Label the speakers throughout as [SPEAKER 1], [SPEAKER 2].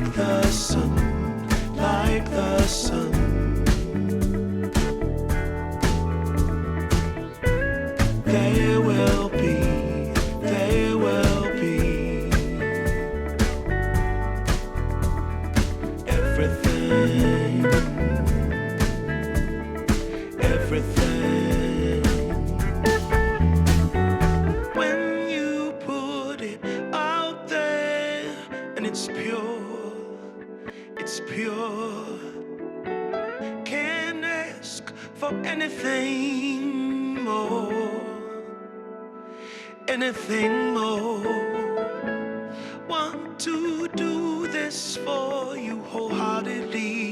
[SPEAKER 1] like the sun, like the sun. There will be, there will be everything, everything. When you put it out there and it's pure, it's pure. Can't ask for anything more, anything more. Want to do this for you wholeheartedly.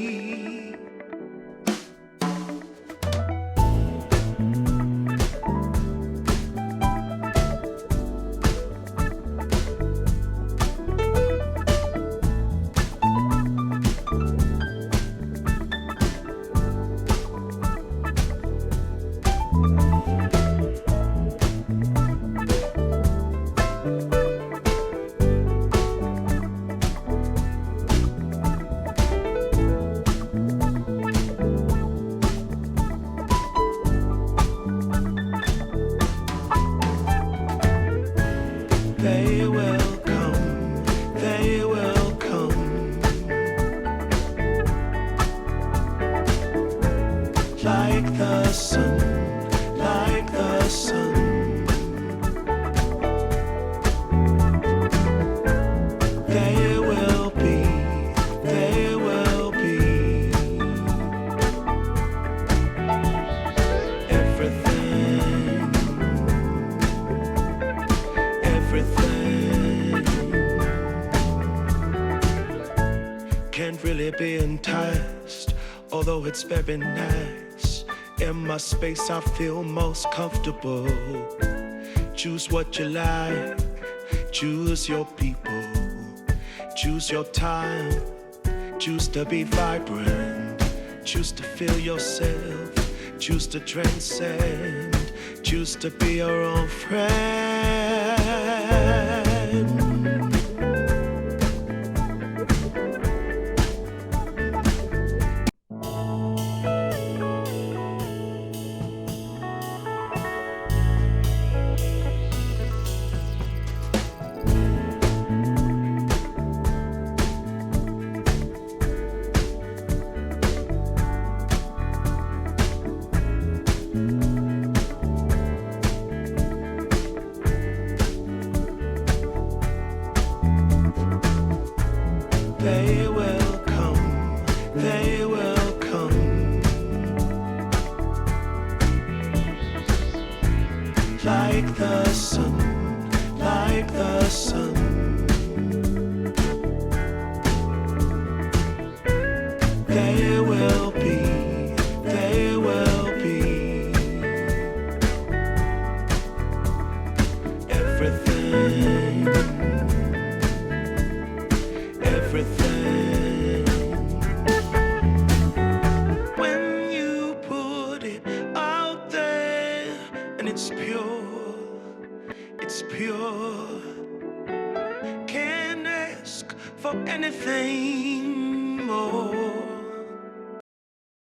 [SPEAKER 1] They will come, they will come, like the sun, like the sun. There will be, there will be everything, everything. Can't really be enticed, although it's very nice. In my space I feel most comfortable. Choose what you like, choose your people, choose your time, choose to be vibrant, choose to feel yourself, choose to transcend, choose to be your own friend. They will come, they will come, like the sun, like the sun. There will be, there will be everything, everything. When you put it out there and it's pure, it's pure. Can't ask for anything more,